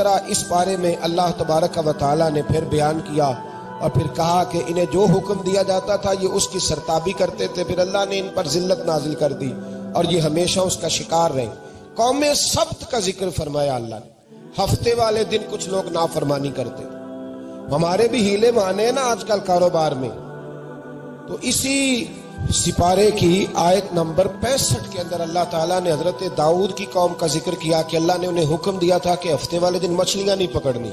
تذکرہ اس بارے میں اللہ تبارک و تعالیٰ نے پھر بیان کیا اور پھر کہا کہ انہیں جو حکم دیا جاتا تھا یہ اس کی سرتابی کرتے تھے، پھر اللہ نے ان پر ذلت نازل کر دی اور یہ ہمیشہ اس کا شکار رہے۔ قوم سبت کا ذکر فرمایا اللہ نے، ہفتے والے دن کچھ لوگ نافرمانی کرتے، ہمارے بھی ہیلے مانے ہیں نا آج کل کاروبار میں۔ تو اسی سپارے کی آیت نمبر 65 کے اندر اللہ تعالیٰ نے حضرت داؤد کی قوم کا ذکر کیا کہ اللہ نے انہیں حکم دیا تھا کہ ہفتے والے دن مچھلیاں نہیں پکڑنی،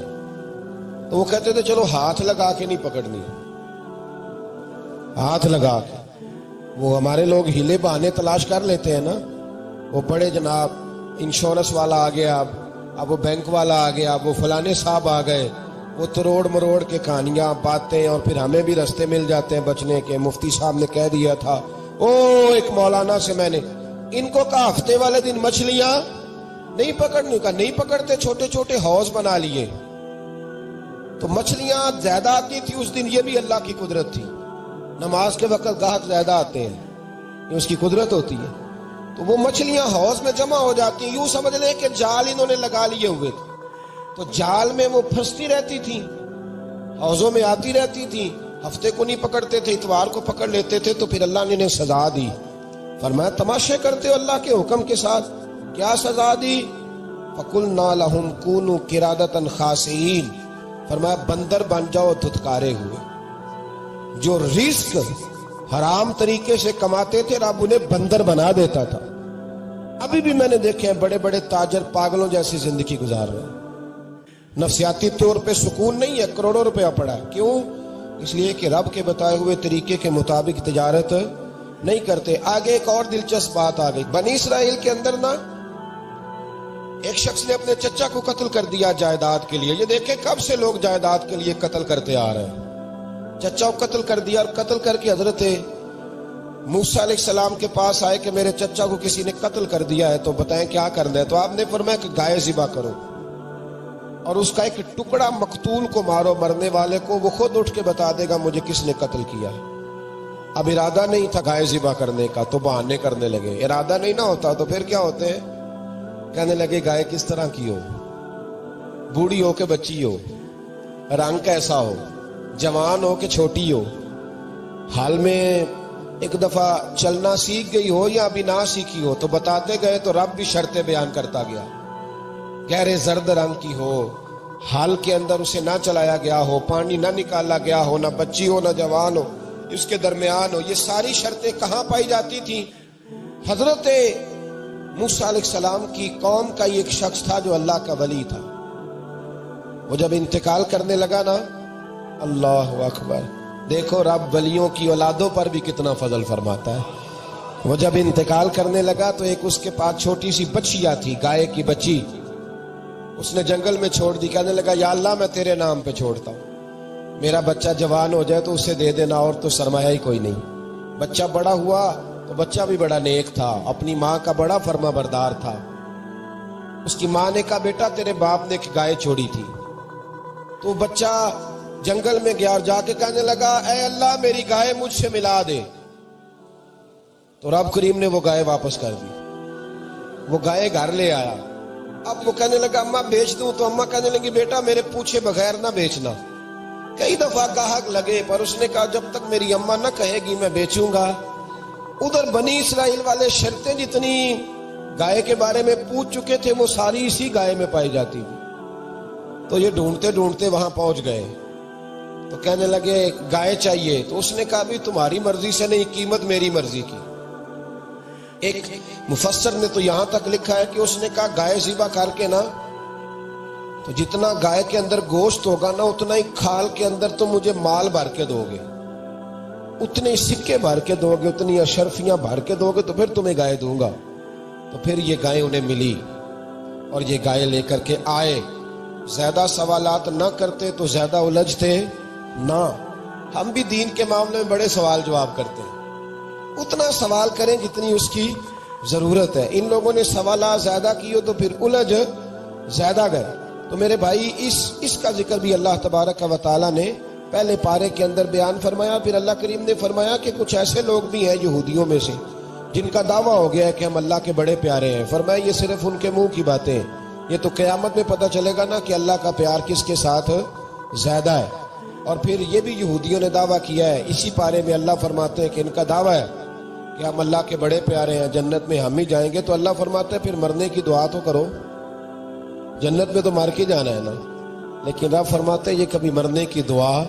تو وہ کہتے تھے چلو ہاتھ لگا کے نہیں پکڑنی، ہاتھ لگا کے۔ وہ ہمارے لوگ ہیلے بہانے تلاش کر لیتے ہیں نا، وہ بڑے جناب انشورنس والا آ گیا، اب وہ بینک والا آ گیا، وہ فلانے صاحب آ گئے، وہ تروڑ مروڑ کے کہانیاں باتیں، اور پھر ہمیں بھی رستے مل جاتے ہیں بچنے کے۔ مفتی صاحب نے کہہ دیا تھا، ایک مولانا سے میں نے ان کو کہا ہفتے والے دن مچھلیاں نہیں پکڑنی، کا نہیں پکڑتے، چھوٹے چھوٹے حوض بنا لیے تو مچھلیاں زیادہ آتی تھی اس دن۔ یہ بھی اللہ کی قدرت تھی، نماز کے وقت گاہک زیادہ آتے ہیں، یہ اس کی قدرت ہوتی ہے۔ تو وہ مچھلیاں حوض میں جمع ہو جاتی ہیں، یوں سمجھ لیں کہ جال انہوں نے لگا لیے ہوئے تھے، تو جال میں وہ پھنستی رہتی تھی، حوضوں میں آتی رہتی تھی۔ ہفتے کو نہیں پکڑتے تھے، اتوار کو پکڑ لیتے تھے، تو پھر اللہ نے انہیں سزا دی۔ فرمایا تماشے کرتے ہو اللہ کے حکم کے ساتھ؟ کیا سزا دی؟ فَقُلْنَا لَهُمْ كُونُوا قِرَادَةً خَاسِئِينَ، فرمایا بندر بن جاؤ دھتکارے ہوئے۔ جو رزق حرام طریقے سے کماتے تھے رب انہیں بندر بنا دیتا تھا۔ ابھی بھی میں نے دیکھے ہیں بڑے بڑے تاجر پاگلوں جیسی زندگی گزار رہے ہیں، نفسیاتی طور پہ سکون نہیں ہے، کروڑوں روپیہ پڑا ہے۔ کیوں؟ اس لیے کہ رب کے بتائے ہوئے طریقے کے مطابق تجارت نہیں کرتے۔ آگے ایک اور دلچسپ بات آ گئی، بنی اسرائیل کے اندر نا ایک شخص نے اپنے چچا کو قتل کر دیا جائیداد کے لیے۔ یہ دیکھیں کب سے لوگ جائیداد کے لیے قتل کرتے آ رہے ہیں۔ چچا کو قتل کر دیا، اور قتل کر کے حضرت موسیٰ علیہ السلام کے پاس آئے کہ میرے چچا کو کسی نے قتل کر دیا ہے، تو بتائیں کیا کرنا ہے؟ تو آپ نے فرمایا کہ گائے ذبح کرو اور اس کا ایک ٹکڑا مقتول کو مارو، مرنے والے کو، وہ خود اٹھ کے بتا دے گا مجھے کس نے قتل کیا ہے۔ اب ارادہ نہیں تھا گائے ذبح کرنے کا تو بہانے کرنے لگے۔ ارادہ نہیں نہ ہوتا تو پھر کیا ہوتے ہیں؟ کہنے لگے گائے کس طرح کی ہو، بوڑھی ہو کہ بچی ہو، رنگ کیسا ہو، جوان ہو کہ چھوٹی ہو، حال میں ایک دفعہ چلنا سیکھ گئی ہو یا ابھی نہ سیکھی ہو۔ تو بتاتے گئے تو رب بھی شرطیں بیان کرتا گیا، گہرے زرد رنگ کی ہو، حال کے اندر اسے نہ چلایا گیا ہو، پانی نہ نکالا گیا ہو، نہ بچی ہو نہ جوان ہو، اس کے درمیان ہو۔ یہ ساری شرطیں کہاں پائی جاتی تھیں؟ حضرت موسیٰ علیہ السلام کی قوم کا ایک شخص تھا جو اللہ کا ولی تھا۔ وہ جب انتقال کرنے لگا نا، اللہ اکبر، دیکھو رب ولیوں کی اولادوں پر بھی کتنا فضل فرماتا ہے۔ وہ جب انتقال کرنے لگا تو ایک اس کے پاس چھوٹی سی بچیا تھی، گائے کی بچی، اس نے جنگل میں چھوڑ دی۔ کہنے لگا یا اللہ میں تیرے نام پہ چھوڑتا ہوں، میرا بچہ جوان ہو جائے تو اسے دے دینا، اور تو سرمایہ ہی کوئی نہیں۔ بچہ بڑا ہوا تو بچہ بھی بڑا نیک تھا، اپنی ماں کا بڑا فرما بردار تھا۔ اس کی ماں نے کہا بیٹا تیرے باپ نے ایک گائے چھوڑی تھی۔ تو بچہ جنگل میں گیا اور جا کے کہنے لگا اے اللہ میری گائے مجھ سے ملا دے۔ تو رب کریم نے وہ گائے واپس کر دی، وہ گائے گھر لے آیا۔ اب وہ کہنے لگا اماں بیچ دوں، تو اماں کہنے لگی بیٹا میرے پوچھے بغیر نہ بیچنا۔ کئی دفعہ گاہک لگے پر اس نے کہا جب تک میری اماں نہ کہے گی میں بیچوں گا۔ ادھر بنی اسرائیل والے شرطیں جتنی گائے کے بارے میں پوچھ چکے تھے وہ ساری اسی گائے میں پائی جاتی تھی۔ تو یہ ڈھونڈتے ڈھونڈتے وہاں پہنچ گئے تو کہنے لگے گائے چاہیے۔ تو اس نے کہا بھی تمہاری مرضی سے نہیں، قیمت میری مرضی کی۔ ایک مفسر نے تو یہاں تک لکھا ہے کہ اس نے کہا گائے ذبح کر کے نا تو جتنا گائے کے اندر گوشت ہوگا نا اتنا ہی کھال کے اندر تو مجھے مال بھر کے دو گے، اتنے سکے بھر کے دو گے، اتنی اشرفیاں بھر کے دو گے تو پھر تمہیں گائے دوں گا۔ تو پھر یہ گائے انہیں ملی اور یہ گائے لے کر کے آئے۔ زیادہ سوالات نہ کرتے تو زیادہ الجھتے نہ۔ ہم بھی دین کے معاملے میں بڑے سوال جواب کرتے ہیں، اتنا سوال کریں جتنی اس کی ضرورت ہے۔ ان لوگوں نے سوالات زیادہ کیے تو پھر الجھ زیادہ گئے۔ تو میرے بھائی اس کا ذکر بھی اللہ تبارک و تعالیٰ نے پہلے پارے کے اندر بیان فرمایا۔ پھر اللہ کریم نے فرمایا کہ کچھ ایسے لوگ بھی ہیں یہودیوں میں سے جن کا دعویٰ ہو گیا ہے کہ ہم اللہ کے بڑے پیارے ہیں۔ فرمایا یہ صرف ان کے منہ کی باتیں ہیں، یہ تو قیامت میں پتہ چلے گا نا کہ اللہ کا پیار کس کے ساتھ زیادہ ہے۔ اور پھر یہ بھی یہودیوں نے دعویٰ کیا ہے، اسی پارے میں اللہ فرماتے ہیں کہ ان کا دعویٰ ہے کہ ہم اللہ کے بڑے پیارے ہیں، جنت میں ہم ہی جائیں گے۔ تو اللہ فرماتے ہیں پھر مرنے کی دعا تو کرو، جنت میں تو مر کے جانا ہے نا۔ لیکن رب فرماتے ہیں یہ کبھی مرنے کی دعا